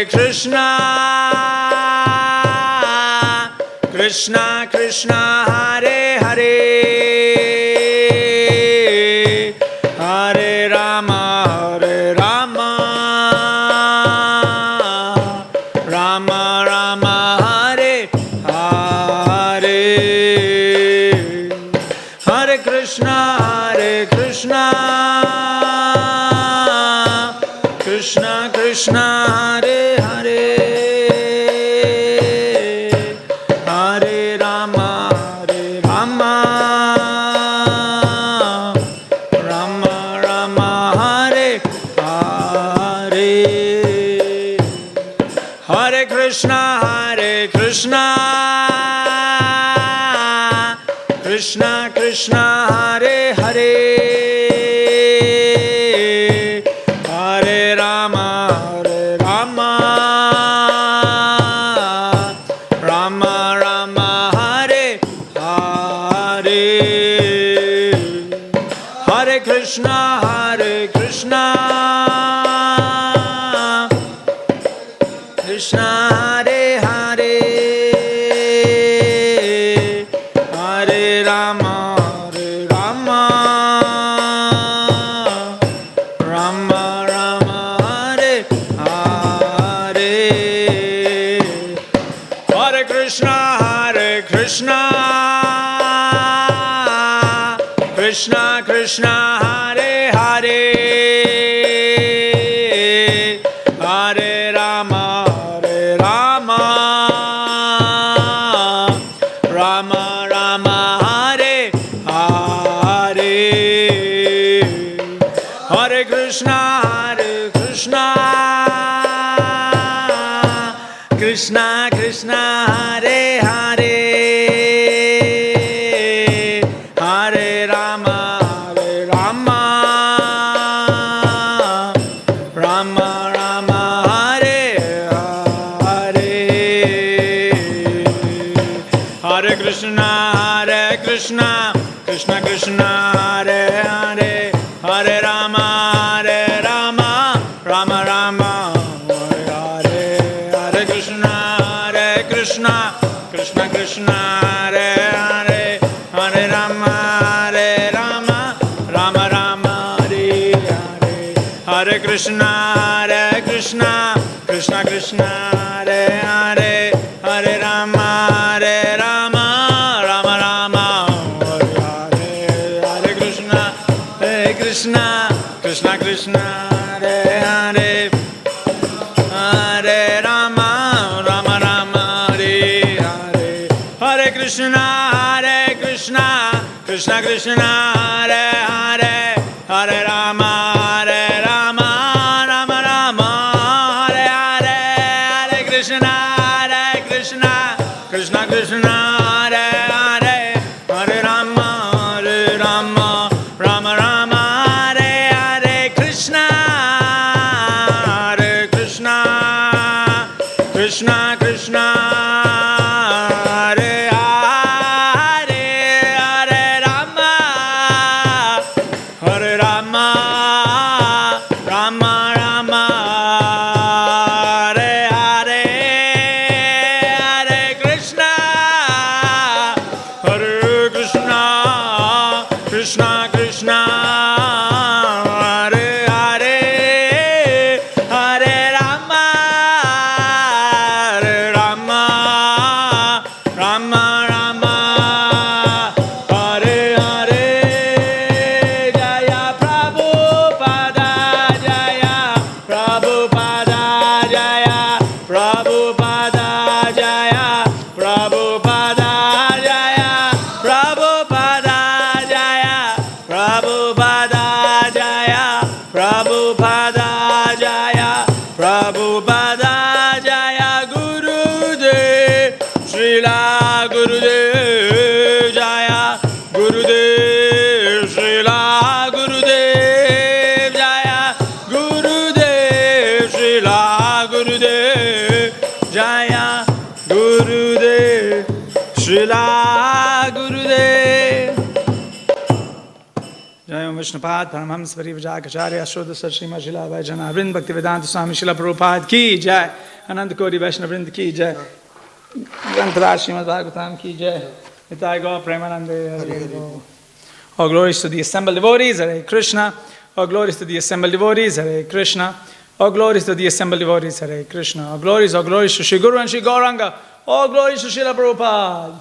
Krishna, Krishna Krishna Hare Hare, Hare Rama Hare Rama, Rama Rama Hare Hare, Hare Krishna Krishna Krishna Hare Hare, Hare Rama Rama Rama Hare Hare, Hare Krishna Krishna Krishna Hare Hare, Hare Rama Rama, Rama Rama Hare Hare, Hare Krishna Krishna Hare Hare, Hare Rama Rama, Rama Rama Hare Hare, Hare Krishna Krishna Krishna Hare Hare, Hare Rama Rama, Rama Rama Hare Hare, Hare Krishna Krishna Krishna Hare Hare, Hare Rama Rama, Rama Rama Hare Hare, Hare Krishna Krishna Krishna Hare Hare, Hare Rama Rama, Rama Rama Hare Hare, Hare Krishna Krishna Krishna Hare Hare, Hare Rama Rama, Rama Rama Hare Hare, Hare Krishna Krishna Krishna Hare Hare, Hare Rama Rama, Rama Rama Hare Hare, Hare Krishna Krishna Hare Hare, Hare Rama Rama Rama Hare Hare, Hare Krishna Krishna Hare Hare, Hare Rama Rama, Rama Rama Hare Hare, Hare Krishna Krishna Hare Hare, Hare Rama Rama Rama Hare Hare, Krishna Krishna Krishna Hare Hare, Hare Rama Rama, Rama Rama Hare Hare, Hare Krishna Krishna Krishna Hare Hare, Hare Rama Rama, Rama Rama Hare Hare, Jaya Prabhupada, Jaya Prabhupada, Jaya Prabhupada, Jaya Prabhupada, Jaya Prabhupada, Jaya Prabhupada, Jaya Prabhupada, Jaya Prabhupada, Jaya Gurudev, Srila Gurudev, Jaya Gurudev, Srila Gurudev, Jaya Gurudev, Srila Gurudev, Jaya Gurudev, Srila Gurudev. Jai Vishnupad, Paramhams Parivrajakacharya, Shodhasar Srimad Shila Vaijana, Vrinda Bhaktivedanta Swami Shila Prabhupada ki Jai, अनंत कोटि वैष्णव वृंद की जय, ग्रंथराज श्रीमद् भागवतम की जय, निताय गौर प्रेमानंदे हरे बोल। All glories to the assembled devotees, Hare Krishna. All glories to the assembled devotees, Hare Krishna. All glories to the assembled devotees, Hare Krishna. All glories to Shri Guru and Shri Gauranga. All glories to Srila Prabhupada.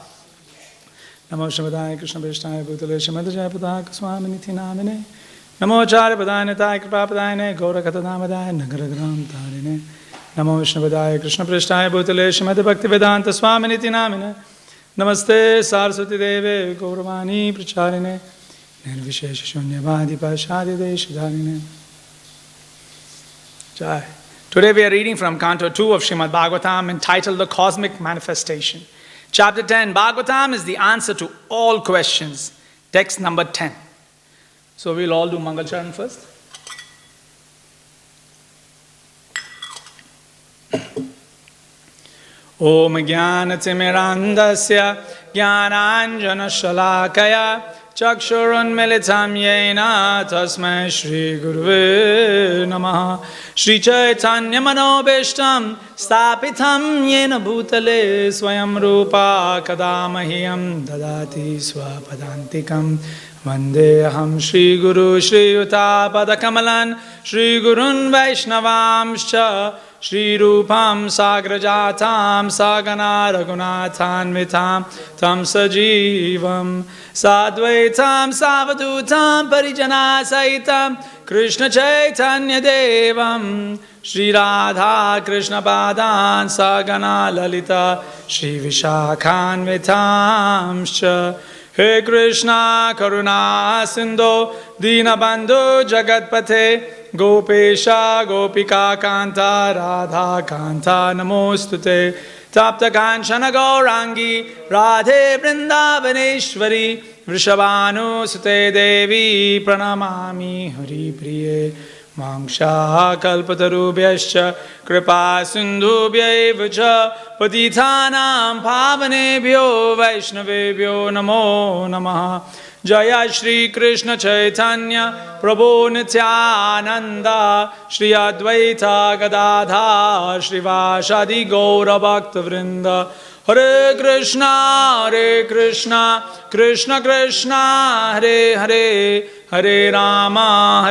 Namo Shabadaya Krishna Vishnaya Bhutale Shamad Jayapataka Swami Niti Namine. Namo Acharya Padaya Nitai Kripa Padaya Gaurakata Namadaya Nagaragram Tarine. Namo Vishnavadaya Krishna Prishtaya Bhutale Shamad Bhakti Vedanta Swami Niti Namine. Namaste Saraswati Deve Gauravani Pracharine. Nirvishesha Shunyavadi Pashadi Deshadharine. Jai. Today we are reading from Canto 2 of Srimad Bhagavatam entitled The Cosmic Manifestation. Chapter 10, Bhagavatam is the answer to all questions. Text number 10. So we'll all do Mangal Charan first. Om Jnanatimirandasya Jnananjana Shalakaya Chakshurunmilitam Yena Tasmai Shri Guruve Namaha. Shri Chaitanya Manobishtam Stapitam Yena Bhutale Swayam Rupa Kadamahyam Dadati Swapadantikam Vandeham Shri Guru Shri Yuta Padakamalan Shri Gurun Vaishnavamscha Shri Rupam Sagrajatam Sagana Raghunathanvitam Tam Sajivam Sadvaitam Savadutam Parijana Saitam Krishna Chaitanya Devam Shri Radha Krishna Padan Sagana Lalita Shri Vishakhanvitamscha. He Krishna Karuna Sindhu Dinabandhu Jagatpate Gopesha Gopika Kanta Radha Kanta Namostute Tapta Kanchana Gaurangi Radhe Vrindavaneshwari Vrishabhanu Sute Devi Pranamami Hari Priye Mangsha Kalpatarubhyascha Kripa Sindhubhyaiva cha Patithanam Pavanebhyo Vaishnavebhyo Namo Namaha. Jaya Shri Krishna Chaitanya Prabhu Nityananda Shri Advaita Gadadha Shri Vashadi Gaura Bhakta Vrinda. Hare Krishna Krishna Krishna Hare Hare Hare Rama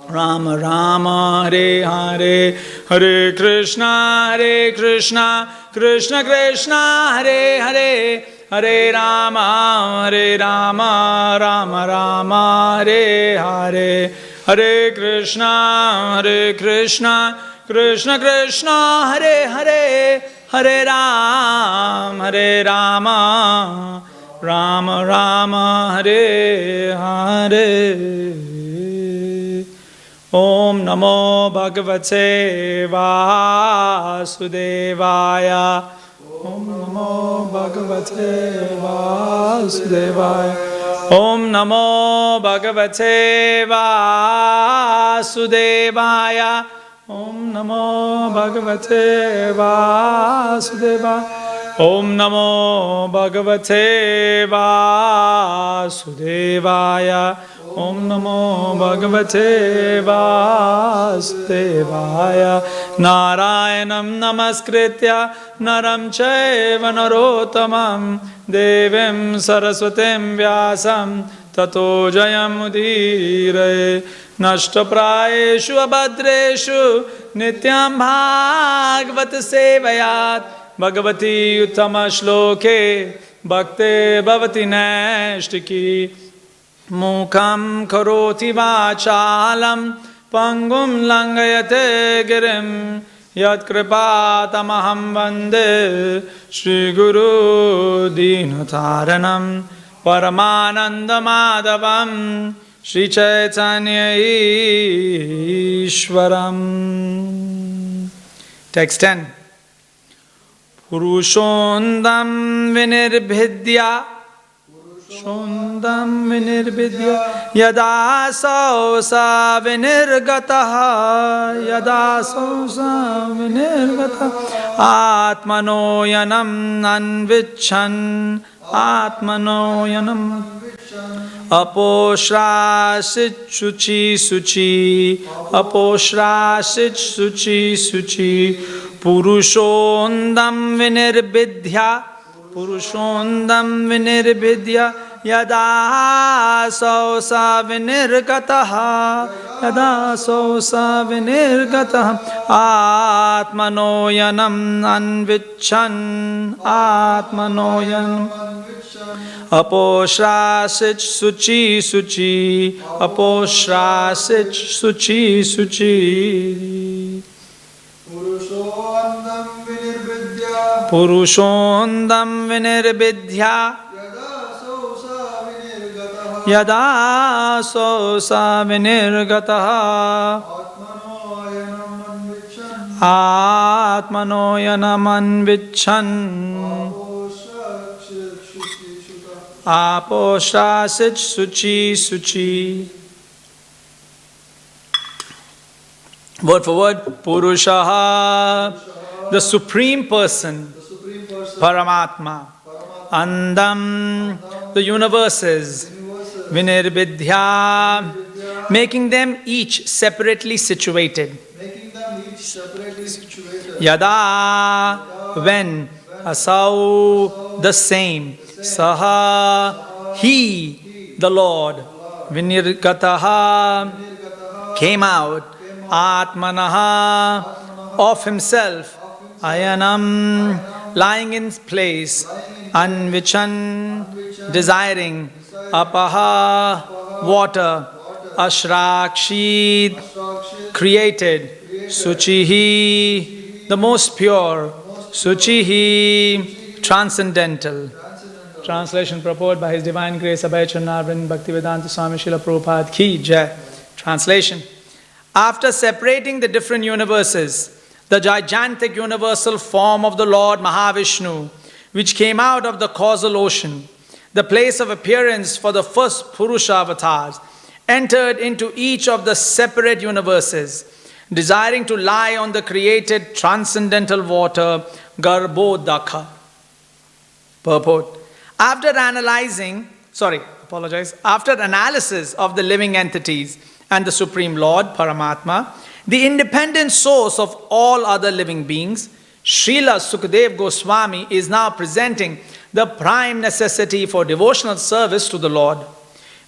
Rama Rama Hare Hare. Hare Krishna Krishna Krishna Hare Hare Hare Rama Rama Rama Hare Hare. Hare Krishna Krishna Krishna Hare Hare Hare Rama Rama Rama Hare Hare. Om Namo Bhagavate Vasudevaya. Om Namo Bhagavate Vasudevaya. Om Namo Bhagavate Vasudevaya. Om Namo Bhagavate Vasudevaya. Om Namo Bhagavate Vasudevaya. Om Namo Bhagavate Vasudevaya. Narayanam Namaskritya Naram Chaiva Narottamam Devim Saraswatim Vyasam Tato Jayam Udire. Nashtaprayeshu Abhadreshu Nityam Bhagavad Sevayat Bhagavati Uttama Shloke Bhakte Bhavati Nashtiki. Mukham Karoti Vachalam Pangum Langayate Girim Yat Kripatamaham Vande Shri Guru Dinataranam Paramananda Madhavam Shri Chaitanya Ishwaram. Text 10. Purushondam Vinirbhidya Shondam Vinirvidya Yada Sausa Vinirgataha Yada Sausa Vinirgataha Atmano Yanam Nanvichan Atmano Yanam Aposhrasit Suchi Suchi Aposhrasit Suchi Suchi Purushondam Vinirbidhya Purushondam Vinirbidhya Yada Sausa Vinirgataha Yada Sausa Vinirgataha Atmanoyanam Anvichan Atmanoyanam Aposhrasit Suchi Suchi Aposhrasit Suchi Suchi Purushondam Vinirbidhya Yada Sosa Vinirgataha Atmanoyanam Anvichan Aposhrasit Suchi Suchi. Word for word, Purushaha, the Supreme Person, Paramatma, Andam, the universes, Vinirbidhya, making them each separately situated. Yada, when, Asau, the same, Saha, he, the Lord, Vinirgataha, came out, Atmanaha, of himself, Ayanam, lying in place, Anvichan, desiring, Apaha, water, Ashrakshid, created, Suchihi, the most pure, Suchihi, transcendental. Translation purport by His Divine Grace Abhay Chanarvin Bhaktivedanta Swami Srila Prabhupada Ki Jai. Translation. After separating the different universes, the gigantic universal form of the Lord Mahavishnu, which came out of the causal ocean, the place of appearance for the first Purusha avatars, entered into each of the separate universes, desiring to lie on the created transcendental water, Garbhodaka. Purport. After analysis of the living entities and the Supreme Lord, Paramatma, the independent source of all other living beings, Srila Sukadeva Goswami is now presenting the prime necessity for devotional service to the Lord,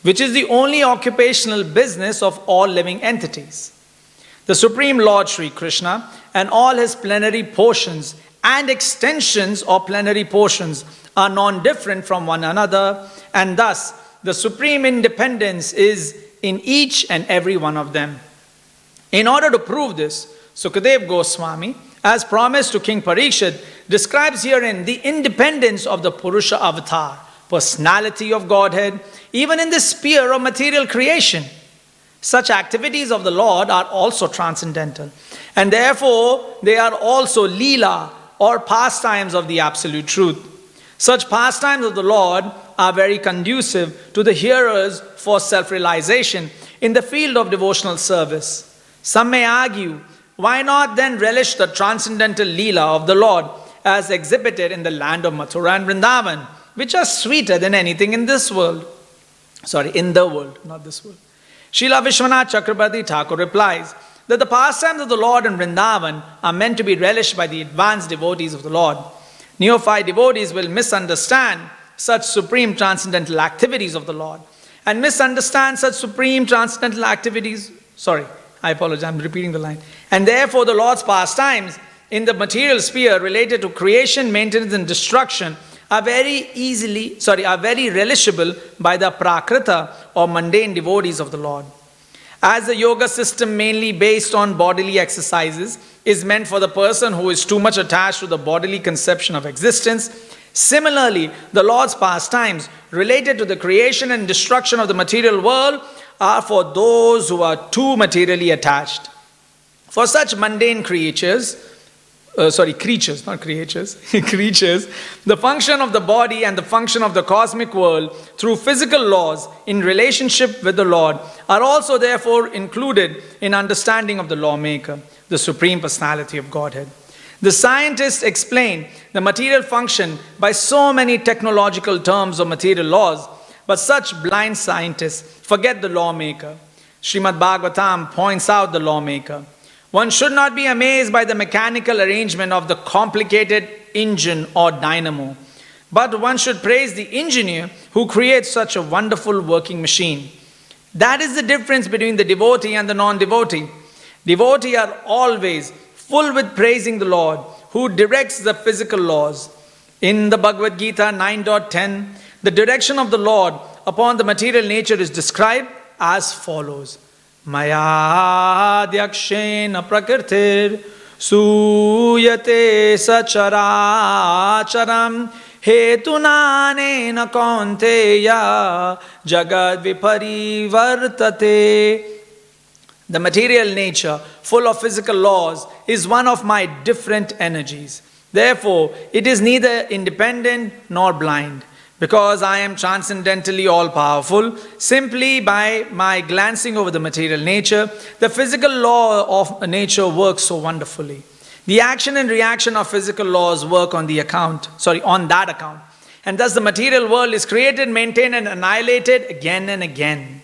which is the only occupational business of all living entities. The Supreme Lord Sri Krishna and all his plenary portions and extensions of plenary portions are non-different from one another, and thus the supreme independence is in each and every one of them. In order to prove this, Sukadeva Goswami, as promised to King Parikshit, describes herein the independence of the Purusha avatar, personality of Godhead, even in the sphere of material creation. Such activities of the Lord are also transcendental, and therefore they are also Leela, or pastimes of the absolute truth. Such pastimes of the Lord are very conducive to the hearers for self-realization in the field of devotional service. Some may argue, why not then relish the transcendental Leela of the Lord as exhibited in the land of Mathura and Vrindavan, which are sweeter than anything in this world? In the world, not this world. Srila Vishwanath Chakrabarti Thakur replies that the pastimes of the Lord in Vrindavan are meant to be relished by the advanced devotees of the Lord. Neophyte devotees will misunderstand such supreme transcendental activities of the Lord and misunderstand such supreme transcendental activities. I apologize, I'm repeating the line. And therefore the Lord's pastimes in the material sphere related to creation, maintenance and destruction are very relishable by the prakrita or mundane devotees of the Lord. As the yoga system mainly based on bodily exercises is meant for the person who is too much attached to the bodily conception of existence, similarly, the Lord's pastimes related to the creation and destruction of the material world are for those who are too materially attached. For such mundane creatures, the function of the body and the function of the cosmic world through physical laws in relationship with the Lord are also therefore included in understanding of the lawmaker, the Supreme Personality of Godhead. The scientists explain the material function by so many technological terms or material laws, but such blind scientists forget the lawmaker. Srimad Bhagavatam points out the lawmaker. One should not be amazed by the mechanical arrangement of the complicated engine or dynamo, but one should praise the engineer who creates such a wonderful working machine. That is the difference between the devotee and the non-devotee. Devotees are always full with praising the Lord who directs the physical laws. In the Bhagavad Gita 9.10, the direction of the Lord upon the material nature is described as follows. Maya dyakshena prakritir suyate sacharacharam hetunanena kaunteya jagad viparivartate. The material nature, full of physical laws, is one of my different energies. Therefore, it is neither independent nor blind. Because I am transcendently all-powerful, simply by my glancing over the material nature, the physical law of nature works so wonderfully. The action and reaction of physical laws work on that account. And thus the material world is created, maintained, and annihilated again and again.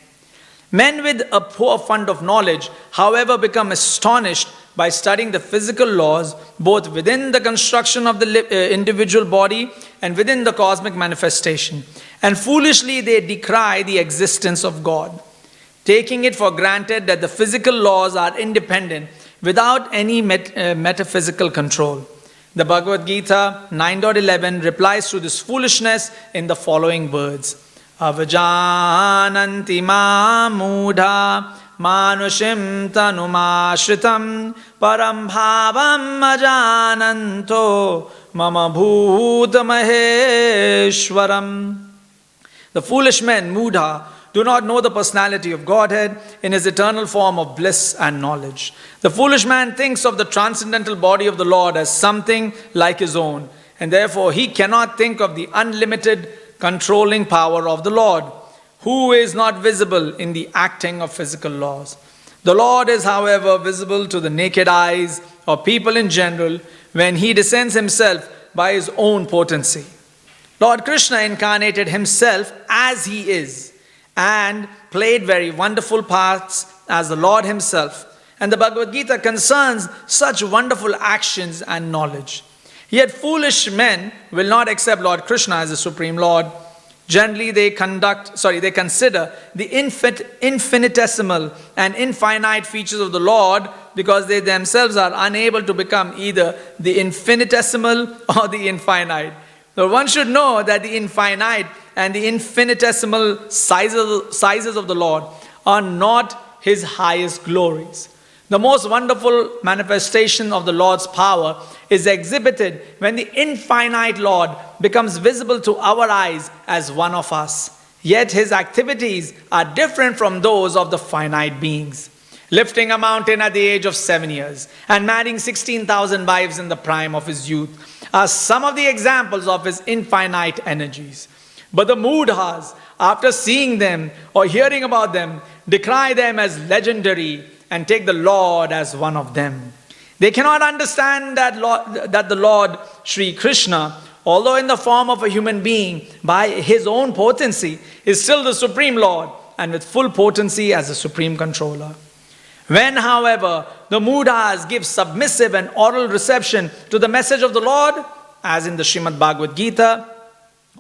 Men with a poor fund of knowledge, however, become astonished by studying the physical laws, both within the construction of the individual body and within the cosmic manifestation. And foolishly they decry the existence of God, taking it for granted that the physical laws are independent without any metaphysical control. The Bhagavad Gita 9.11 replies to this foolishness in the following words. Avajananti ma mudha manushim tanumashritam param bhavam ajananto mama bhuta maheshwaram. The foolish men, mudha, do not know the personality of Godhead in his eternal form of bliss and knowledge. The foolish man thinks of the transcendental body of the Lord as something like his own, and therefore he cannot think of the unlimited controlling power of the Lord, who is not visible in the acting of physical laws. The Lord is, however, visible to the naked eyes of people in general when he descends himself by his own potency. Lord Krishna incarnated himself as he is and played very wonderful parts as the Lord himself. And the Bhagavad Gita concerns such wonderful actions and knowledge. Yet foolish men will not accept Lord Krishna as the Supreme Lord. Generally, they consider the infinitesimal and infinite features of the Lord because they themselves are unable to become either the infinitesimal or the infinite. So one should know that the infinite and the infinitesimal sizes of the Lord are not his highest glories. The most wonderful manifestation of the Lord's power is exhibited when the infinite Lord becomes visible to our eyes as one of us. Yet his activities are different from those of the finite beings. Lifting a mountain at the age of 7 years and marrying 16,000 wives in the prime of his youth are some of the examples of his infinite energies. But the Mudhas, after seeing them or hearing about them, decry them as legendary and take the Lord as one of them. They cannot understand that the Lord Sri Krishna, although in the form of a human being, by his own potency, is still the Supreme Lord and with full potency as the Supreme Controller. When, however, the Mudhas give submissive and oral reception to the message of the Lord, as in the Srimad Bhagavad Gita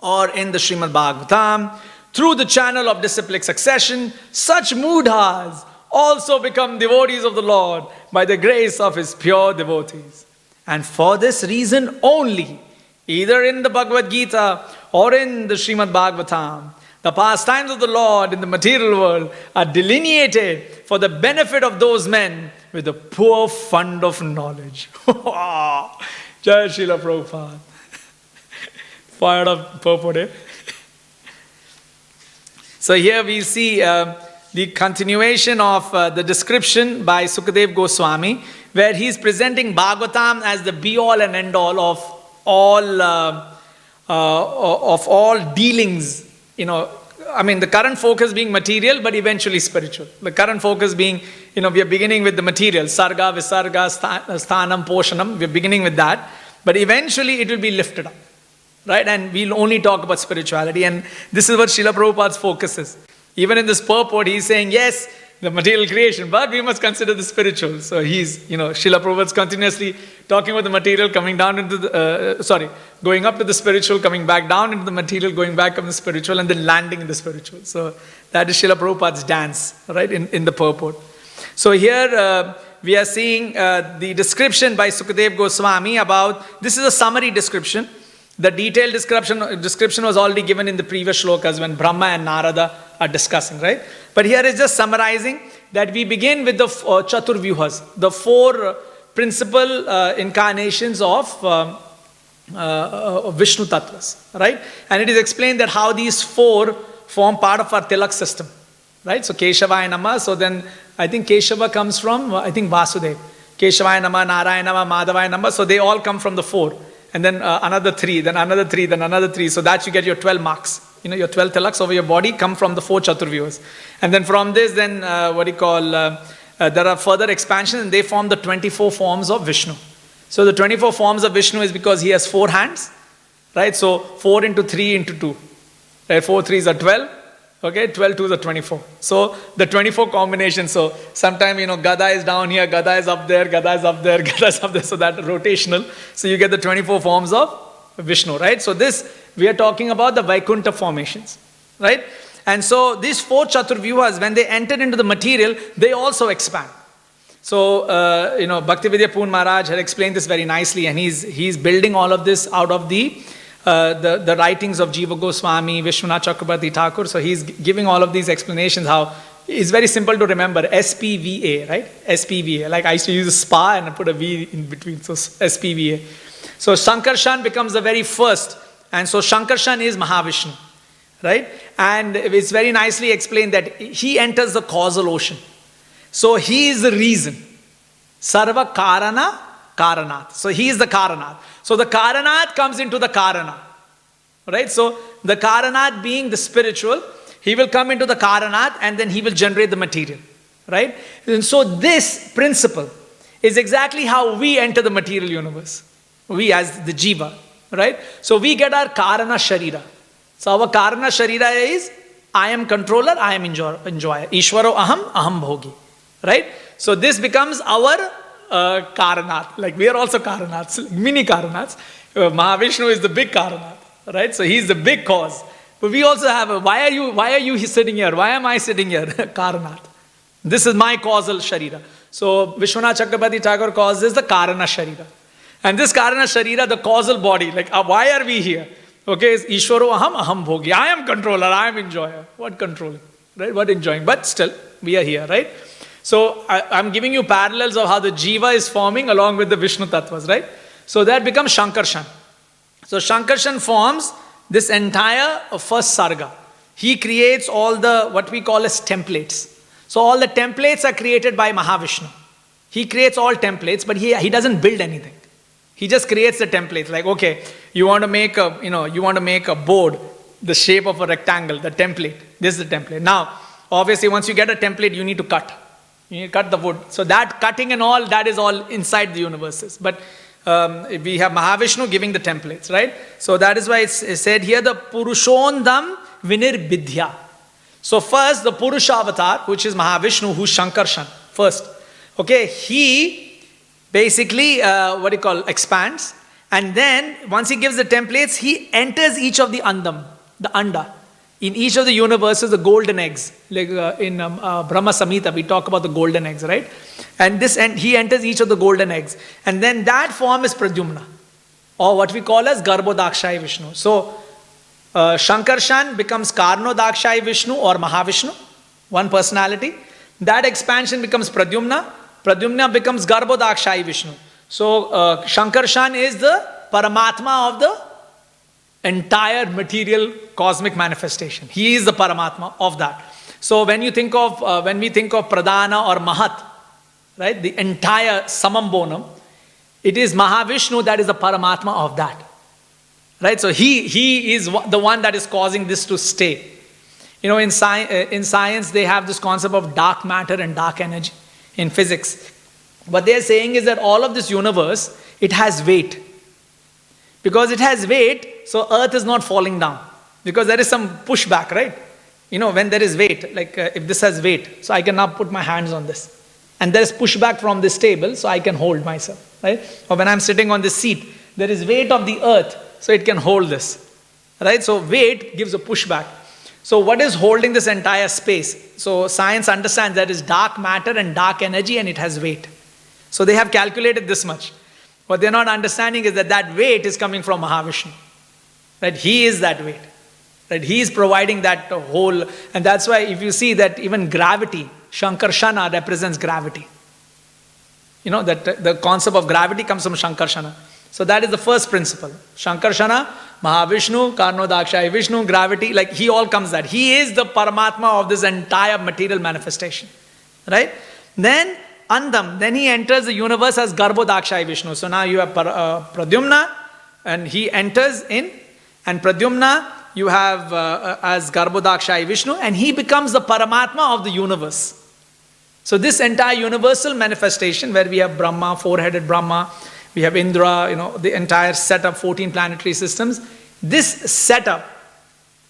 or in the Srimad Bhagavatam, through the channel of disciplic succession, such Mudhas also become devotees of the Lord by the grace of his pure devotees. And for this reason only, either in the Bhagavad Gita or in the Srimad Bhagavatam, the pastimes of the Lord in the material world are delineated for the benefit of those men with a poor fund of knowledge. Jai Srila Prabhupada. Fired up purport, eh? So here we see the continuation of the description by Sukadev Goswami, where he is presenting Bhagavatam as the be-all and end-all of all dealings, the current focus being material, but eventually spiritual. The current focus being, we are beginning with the material, sarga, visarga, sthanam, poshanam. We are beginning with that, but eventually it will be lifted up, right? And we'll only talk about spirituality, and this is what Srila Prabhupada's focus is. Even in this purport, he's saying, yes, the material creation, but we must consider the spiritual. So he's, Srila Prabhupada's continuously talking about the material, coming down into the, going up to the spiritual, coming back down into the material, going back up to the spiritual, and then landing in the spiritual. So that is Srila Prabhupada's dance, right, in the purport. So here we are seeing the description by Sukadev Goswami about, this is a summary description. The detailed description was already given in the previous shlokas when Brahma and Narada are discussing, right? But here is just summarizing that we begin with the Chaturvyuhas, the four principal incarnations of Vishnu Tattvas, right? And it is explained that how these four form part of our Tilak system, right? So Keshavaya Nama, so then I think Keshava comes from, Vasudev. Keshavaya Nama, Narayana Nama, Madhavaya Nama, so they all come from the four. And then another three, then another three, then another three. So that you get your 12 marks. Your 12 tilaks over your body come from the four Chaturvyuhas. And then from this, then there are further expansions, and they form the 24 forms of Vishnu. So the 24 forms of Vishnu is because he has 4 hands, right? So 4 into 3 into 2. Right? 4 3s are 12. Okay, 12 2s are 24. So the 24 combination. So sometime, Gada is down here, Gada is up there, Gada is up there, Gada is up there. So that rotational. So you get the 24 forms of Vishnu, right? So this, we are talking about the Vaikuntha formations, right? And so these 4 Chaturvyuhas, when they enter into the material, they also expand. So, Bhaktividya Poon Maharaj had explained this very nicely, and he's building all of this out of the writings of Jiva Goswami, Vishwanath Chakrabarti Thakur. So he's giving all of these explanations how it's very simple to remember. SPVA, right? SPVA. Like I used to use a spa and I put a V in between. So SPVA. So Sankarshan becomes the very first. And so Sankarshan is Mahavishnu, right? And it's very nicely explained that he enters the causal ocean. So he is the reason. Sarva Karana Karanat. So he is the Karanat. So the Karanat comes into the Karana. Right? So the Karanat being the spiritual, he will come into the Karanat and then he will generate the material. Right? And so this principle is exactly how we enter the material universe. We as the Jiva. Right? So we get our Karana Sharira. So our Karana Sharira is, I am controller, I am enjoyer. Ishvaro aham, aham bhogi. Right? So this becomes our Karanat. Like we are also Karanats, mini Karanats. Mahavishnu is the big Karanat. Right? So he is the big cause. But we also have why are you sitting here? Why am I sitting here? Karanat. This is my causal Sharira. So Vishwanath Chakrabarti Thakur calls this the Karana Sharira. And this Karana Sharira, the causal body, like why are we here? Okay, is Ishvaro aham, aham bhogi. I am controller, I am enjoyer. What controlling? Right? What enjoying? But still, we are here, right? So I'm giving you parallels of how the Jiva is forming along with the Vishnu Tattvas, right? So that becomes Shankarshan. So Shankarshan forms this entire first Sarga. He creates all the, what we call as templates. So all the templates are created by Mahavishnu. He creates all templates, but he doesn't build anything. He just creates the templates. Like, okay, you want to make a board, the shape of a rectangle, the template. This is the template. Now, obviously, once you get a template, you need to cut. You need to cut the wood. So that cutting and all, that is all inside the universes. But we have Mahavishnu giving the templates, right? So that is why it's said here, the Purushondam Vinirbidhya. So first, the Purusha avatar, which is Mahavishnu, who's Shankarshan, first. Okay, he basically, expands. And then, once he gives the templates, he enters each of the andam, the anda. In each of the universes, the golden eggs. Like in Brahma Samhita, we talk about the golden eggs, right? And he enters each of the golden eggs. And then that form is Pradyumna, or what we call as Garbhodakshai Vishnu. So, Shankarshan becomes Karnodakshai Vishnu or Mahavishnu, one personality. That expansion becomes Pradyumna. Pradyumna becomes Garbhodakshai Vishnu. So, Shankarshan is the Paramatma of the entire material cosmic manifestation. He is the Paramatma of that. So when we think of Pradhana or Mahat, right, the entire Samam Bonam, it is Mahavishnu that is the Paramatma of that. Right? So he is the one that is causing this to stay. You know, in science, they have this concept of dark matter and dark energy in physics. What they're saying is that all of this universe, it has weight. Because it has weight, so Earth is not falling down. Because there is some pushback, right? You know, when there is weight, like if this has weight, so I can now put my hands on this. And there is pushback from this table, so I can hold myself, right? Or when I'm sitting on this seat, there is weight of the earth, so it can hold this, right? So weight gives a pushback. So what is holding this entire space? So science understands that is dark matter and dark energy, and it has weight. So they have calculated this much. What they're not understanding is that that weight is coming from Mahavishnu, right? He is that weight, right? He is providing that whole, and that's why if you see that even gravity, Shankarshana represents gravity. You know, that the concept of gravity comes from Shankarshana. So that is the first principle. Shankarshana, Mahavishnu, Karnodakshayi Vishnu, gravity, like he all comes that. He is the Paramatma of this entire material manifestation. Right? Then Andam, then he enters the universe as Garbhodakshayi Vishnu. So now you have Pradyumna, and he enters in, and Pradyumna you have as Garbhodakshayi Vishnu, and he becomes the Paramatma of the universe. So this entire universal manifestation where we have Brahma, four-headed Brahma, we have Indra, you know, the entire setup, 14 planetary systems. This setup,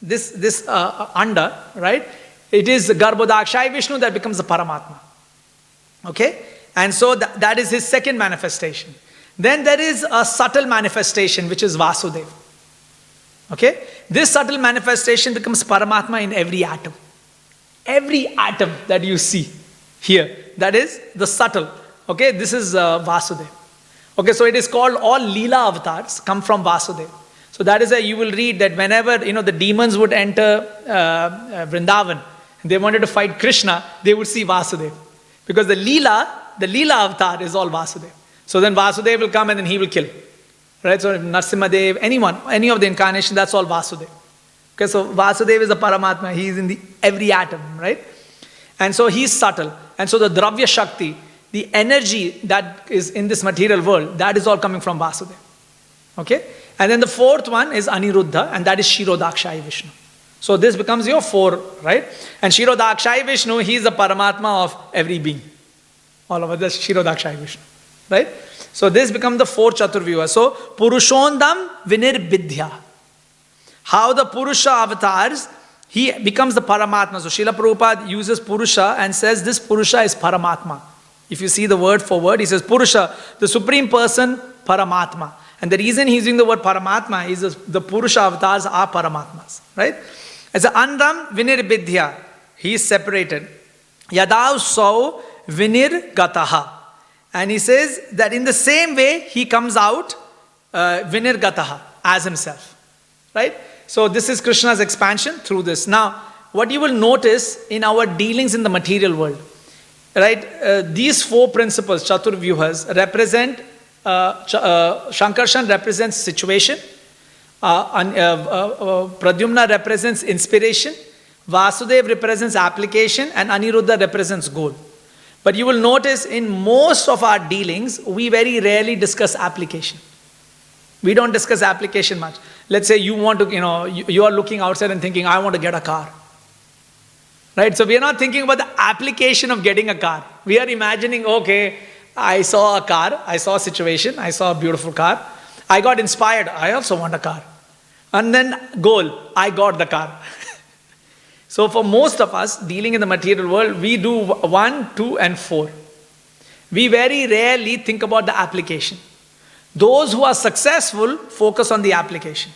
this Anda, right? It is Garbhodakshayi Vishnu that becomes the Paramatma. Okay? And so that is his second manifestation. Then there is a subtle manifestation which is Vasudeva. Okay? This subtle manifestation becomes Paramatma in every atom. Every atom that you see here, that is the subtle. Okay? This is Vasudeva. Okay, so it is called all Leela avatars come from Vasudeva. So that is why you will read that whenever, you know, the demons would enter Vrindavan, they wanted to fight Krishna, they would see Vasudeva. Because the Leela avatar is all Vasudeva. So then Vasudeva will come and then he will kill. Right? So Narsimhadev, anyone, any of the incarnation, that's all Vasudeva. Okay, so Vasudeva is the Paramatma. He is in every atom, right? And so he is subtle. And so the Dravya Shakti, the energy that is in this material world, that is all coming from Vasudeva. Okay? And then the fourth one is Aniruddha, and that is Kshirodakshayi Vishnu. So this becomes your four, right? And Kshirodakshayi Vishnu, he is the Paramatma of every being. All over this Kshirodakshayi Vishnu. Right? So this becomes the four Chaturvyuha. So Purushondam Vinirbidhya. How the Purusha avatars, he becomes the Paramatma. So Srila Prabhupada uses Purusha and says this Purusha is Paramatma. If you see the word for word, he says Purusha, the Supreme Person, Paramatma. And the reason he's using the word Paramatma is the Purusha avatars are Paramatmas. Right? As a Andam Vinirbidhya, he is separated. Yadav Sau Vinirgataha. And he says that in the same way, he comes out Vinirgataha as himself. Right? So this is Krishna's expansion through this. Now, what you will notice in our dealings in the material world, right? These four principles, Chaturvyuhas, represent, Shankarshan represents situation, Pradyumna represents inspiration, Vasudev represents application, and Aniruddha represents goal. But you will notice in most of our dealings, we very rarely discuss application. We don't discuss application much. Let's say you want to, you are looking outside and thinking, I want to get a car. Right? So we are not thinking about the application of getting a car. We are imagining, okay, I saw a car, I saw a situation, I saw a beautiful car. I got inspired, I also want a car. And then goal, I got the car. So for most of us dealing in the material world, we do 1, 2, and 4. We very rarely think about the application. Those who are successful focus on the application,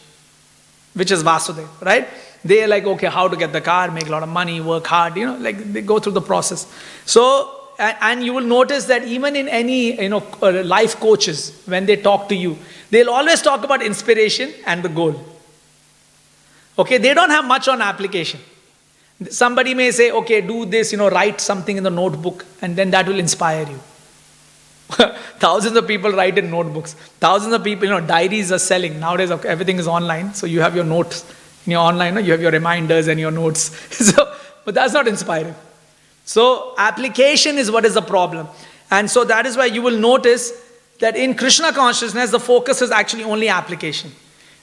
which is Vasudeva, right? They are like, okay, how to get the car, make a lot of money, work hard, like they go through the process. So, and you will notice that even in any, life coaches, when they talk to you, they'll always talk about inspiration and the goal. Okay, they don't have much on application. Somebody may say, okay, do this, write something in the notebook, and then that will inspire you. Thousands of people write in notebooks. Thousands of people, diaries are selling. Nowadays, everything is online. So you have your notes in your online, you have your reminders and your notes. But that's not inspiring. So application is what is the problem. And so that is why you will notice that in Krishna consciousness, the focus is actually only application.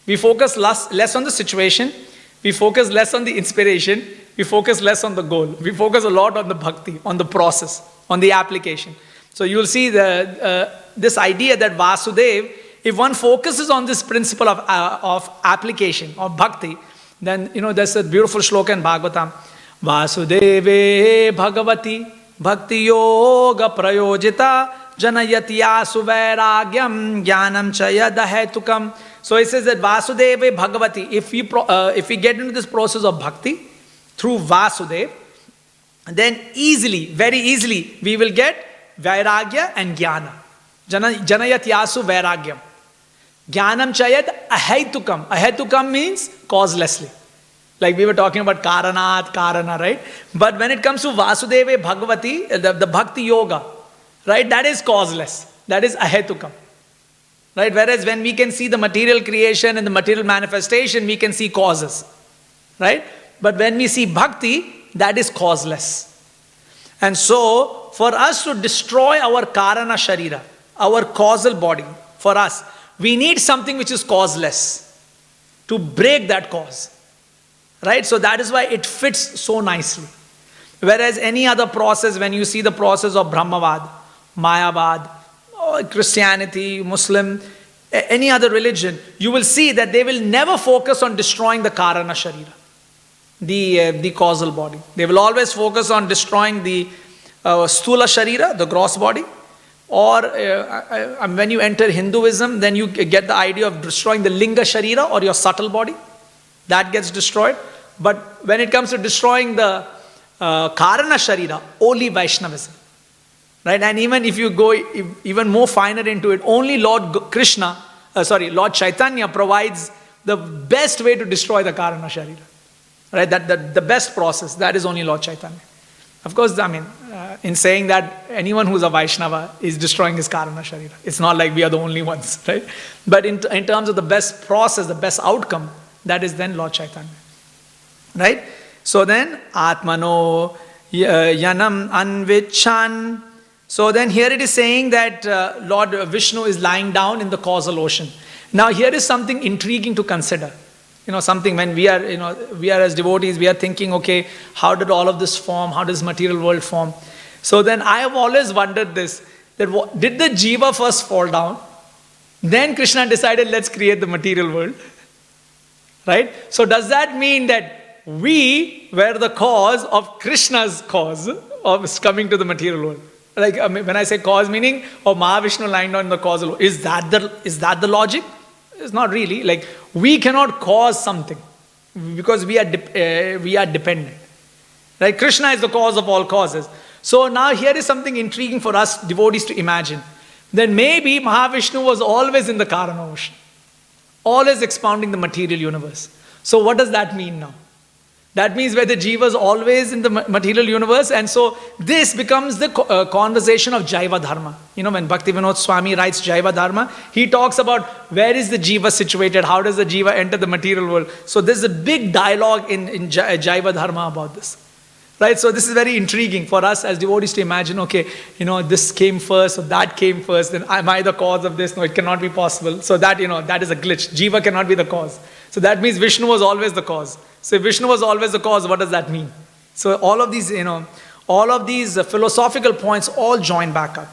We focus less on the situation. We focus less on the inspiration. We focus less on the goal. We focus a lot on the bhakti, on the process, on the application. So you'll see this idea that Vasudev, if one focuses on this principle of application, of bhakti, then, there's a beautiful shloka in Bhagavatam. Vasudeve Bhagavati Bhakti Yoga Prayojita Janayatya Suvairagyam Jnanam Chayada Hetukam. So it says that Vasudeva Bhagavati, if we get into this process of bhakti through Vasudeva, then very easily, we will get Vairagya and Jnana. Janayat Yasu Vairagyam. Jnanam Chayad Ahetukam. Ahetukam means causelessly. Like we were talking about Karana, right? But when it comes to Vasudeva Bhagavati, the Bhakti Yoga, right? That is causeless. That is Ahetukam. Right? Whereas when we can see the material creation and the material manifestation, we can see causes. Right? But when we see bhakti, that is causeless. And so, for us to destroy our karana sharira, our causal body, for us, we need something which is causeless to break that cause. Right? So that is why it fits so nicely. Whereas any other process, when you see the process of Brahmavad, Mayavad, Christianity, Muslim, any other religion, you will see that they will never focus on destroying the karana sharira, the causal body. They will always focus on destroying the stula sharira, the gross body. Or when you enter Hinduism, then you get the idea of destroying the linga sharira, or your subtle body. That gets destroyed. But when it comes to destroying the karana sharira, only Vaishnavism. Right? And even if you go even more finer into it, only Lord Chaitanya provides the best way to destroy the karana sharira. Right? That the best process, that is only Lord Chaitanya. Of course, in saying that, anyone who's a Vaishnava is destroying his karana sharira. It's not like we are the only ones, right? But in terms of the best process, the best outcome, that is then Lord Chaitanya. Right? So then, Atmano Yanam Anvichan. So then here it is saying that Lord Vishnu is lying down in the causal ocean. Now here is something intriguing to consider. Something when we are as devotees, we are thinking, okay, how did all of this form? How does material world form? So then I have always wondered this, that did the jiva first fall down? Then Krishna decided, let's create the material world. Right? So does that mean that we were the cause of Krishna's cause of coming to the material world? Like when I say cause, meaning Mahavishnu lying down in the causal, is that the logic? It's not really. Like we cannot cause something because we are dependent. Right? Krishna is the cause of all causes. So now here is something intriguing for us devotees to imagine. Then maybe Mahavishnu was always in the Karana ocean, always expounding the material universe. So what does that mean now? That means where the jiva is always in the material universe, and so this becomes the conversation of Jaiva Dharma. When Bhaktivinoda Swami writes Jaiva Dharma, he talks about where is the jiva situated, how does the jiva enter the material world. So there's a big dialogue in Jaiva Dharma about this. Right? So this is very intriguing for us as devotees to imagine, okay, this came first, or that came first, then am I the cause of this? No, it cannot be possible. So that, that is a glitch. Jiva cannot be the cause. So that means Vishnu was always the cause. So if Vishnu was always the cause, what does that mean? So all of these, philosophical points all join back up.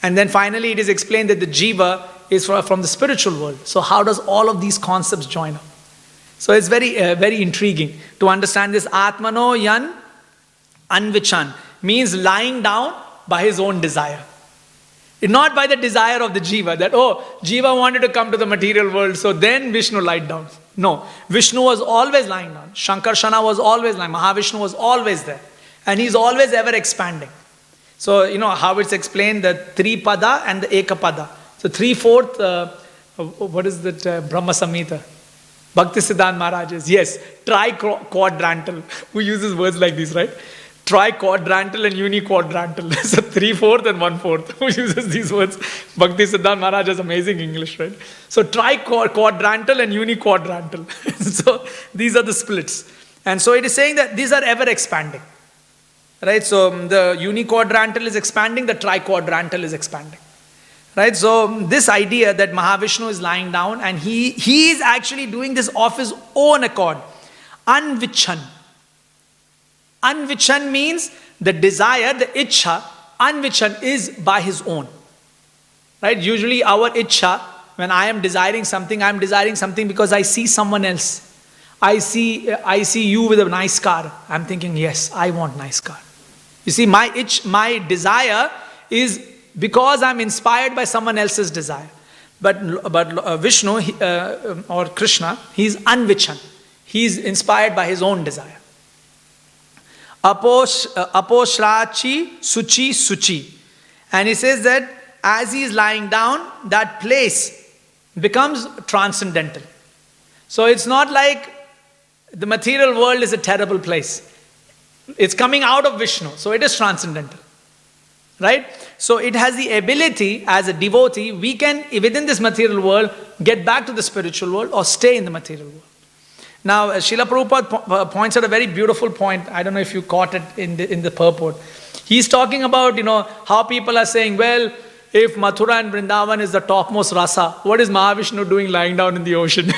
And then finally it is explained that the jiva is from the spiritual world. So how does all of these concepts join up? So it's very, very intriguing to understand this. Atmano Yan Anvichan means lying down by his own desire. Not by the desire of the jiva, that, jiva wanted to come to the material world, so then Vishnu lied down. No, Vishnu was always lying down. Shankarshana was always lying. Mahavishnu was always there. And he's always ever expanding. So, how it's explained, the Tripada and the Ekapada. So 3/4, what is that, Brahma Samhita? Bhaktisiddhanta Maharaj's, yes, tri-quadrantal. Who uses words like these, right? Tri-quadrantal and uni-quadrantal. So 3/4 and 1/4. Who uses these words? Bhaktisiddhanta Maharaj has amazing English, right? So tri-quadrantal and uni-quadrantal. So these are the splits. And so it is saying that these are ever expanding. Right? So the uni-quadrantal is expanding, the tri-quadrantal is expanding. Right? So this idea that Mahavishnu is lying down and he is actually doing this of his own accord. Anvichan. Anvichan means the desire, the Ichha. Anvichan is by his own. Right? Usually our Ichha, when I am desiring something because I see someone else. I see you with a nice car. I'm thinking, yes, I want nice car. You see, my desire is because I'm inspired by someone else's desire. But Vishnu or Krishna, he's Anvichan. He's inspired by his own desire. Aposhrachi Suchi Suchi. And he says that as he is lying down, that place becomes transcendental. So it's not like the material world is a terrible place. It's coming out of Vishnu, so it is transcendental. Right? So it has the ability, as a devotee, we can, within this material world, get back to the spiritual world or stay in the material world. Now, Srila Prabhupada points out a very beautiful point. I don't know if you caught it in the purport. He's talking about, how people are saying, well, if Mathura and Vrindavan is the topmost rasa, what is Mahavishnu doing lying down in the ocean?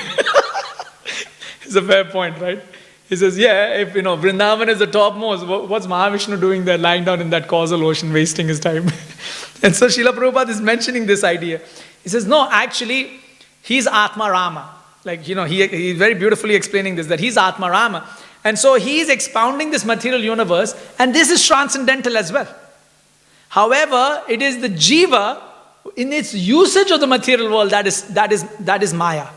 It's a fair point, right? He says, yeah, if Vrindavan is the topmost, what's Mahavishnu doing there lying down in that causal ocean, wasting his time? And so Srila Prabhupada is mentioning this idea. He says, no, actually, he's Atma Rama. Like, he's very beautifully explaining this, that he's Atma Rama. And so he's expounding this material universe, and this is transcendental as well. However, it is the jiva, in its usage of the material world, that is Maya.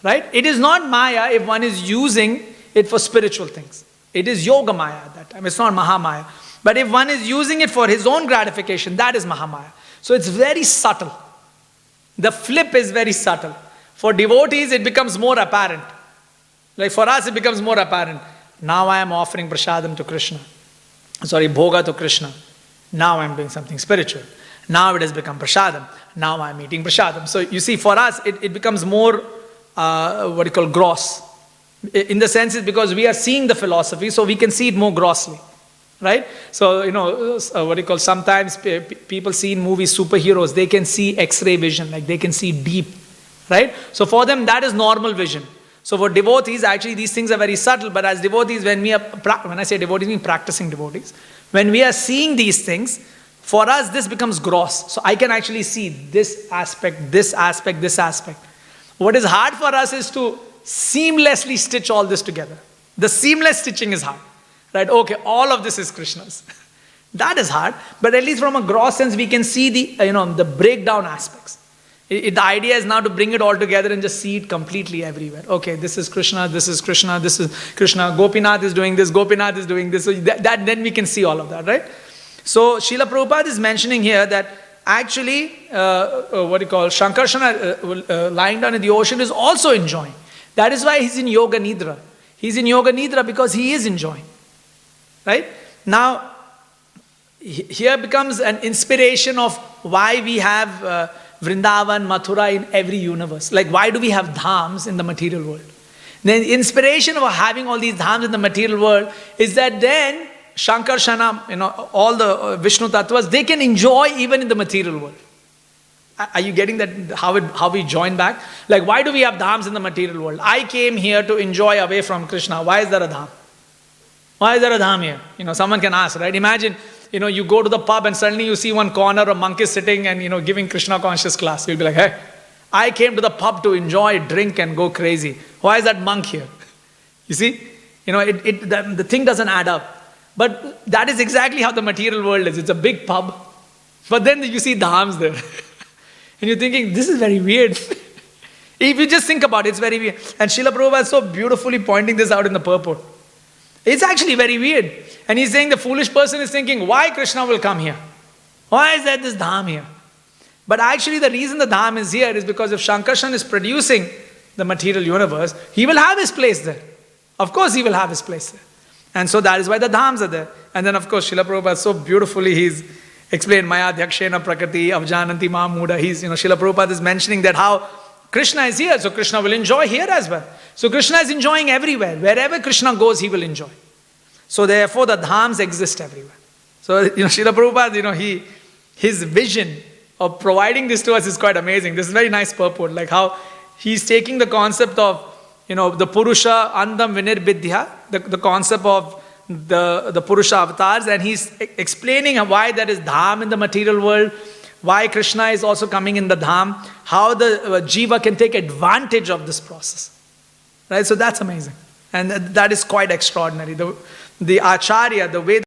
Right? It is not Maya if one is using it for spiritual things. It is Yoga Maya at that time. It's not Mahamaya. But if one is using it for his own gratification, that is Mahamaya. So it's very subtle. The flip is very subtle. For devotees, it becomes more apparent. Like for us, it becomes more apparent. Now I am offering prasadam to Krishna. Bhoga to Krishna. Now I am doing something spiritual. Now it has become prasadam. Now I am eating prasadam. So you see, for us, it becomes more, gross. In the sense, it's because we are seeing the philosophy, so we can see it more grossly. Right? So, sometimes people see in movies superheroes, they can see X-ray vision, like they can see deep. Right? So for them, that is normal vision. So for devotees, actually these things are very subtle, but as devotees, when I say devotees, I mean practicing devotees, when we are seeing these things, for us this becomes gross. So I can actually see this aspect, this aspect, this aspect. What is hard for us is to seamlessly stitch all this together. The seamless stitching is hard. Right? Okay, all of this is Krishna's. That is hard, but at least from a gross sense, we can see the breakdown aspects. The idea is now to bring it all together and just see it completely everywhere. Okay, this is Krishna, this is Krishna, this is Krishna. Gopinath is doing this, Gopinath is doing this. So then we can see all of that, right? So Srila Prabhupada is mentioning here that actually, Shankarsana lying down in the ocean is also enjoying. That is why he's in Yoga Nidra. He's in Yoga Nidra because he is enjoying. Right? Now, here becomes an inspiration of why we have Vrindavan, Mathura in every universe. Like, why do we have dhams in the material world? The inspiration of having all these dhams in the material world is that then Shankarshana, all the Vishnu Tattvas, they can enjoy even in the material world. Are you getting that, how we join back? Like, why do we have dhams in the material world? I came here to enjoy away from Krishna. Why is there a dham? Why is there a dham here? Someone can ask, right? Imagine, you go to the pub and suddenly you see one corner, a monk is sitting and, giving Krishna conscious class. You'll be like, hey, I came to the pub to enjoy, drink and go crazy. Why is that monk here? You see? The thing doesn't add up. But that is exactly how the material world is. It's a big pub. But then you see dhams there. And you're thinking, this is very weird. If you just think about it, it's very weird. And Srila Prabhupada is so beautifully pointing this out in the purport. It's actually very weird. And he's saying the foolish person is thinking, why Krishna will come here? Why is there this dham here? But actually the reason the dham is here is because if Shankarshan is producing the material universe, he will have his place there. Of course he will have his place there. And so that is why the dhams are there. And then of course Srila Prabhupada so beautifully he's explained Maya Dhakshena Prakriti Avjananti Mahamuda. Srila Prabhupada is mentioning that how Krishna is here, so Krishna will enjoy here as well. So Krishna is enjoying everywhere. Wherever Krishna goes, he will enjoy. So therefore the dhams exist everywhere. So Srila Prabhupada, his vision of providing this to us is quite amazing. This is very nice purport, like how he's taking the concept of, the Purusha Andam Vinirbidhya, the concept of the Purusha avatars, and he's explaining why there is dham in the material world, why Krishna is also coming in the dham, how the jiva can take advantage of this process. Right? So that's amazing. And that is quite extraordinary. The Acharya, the way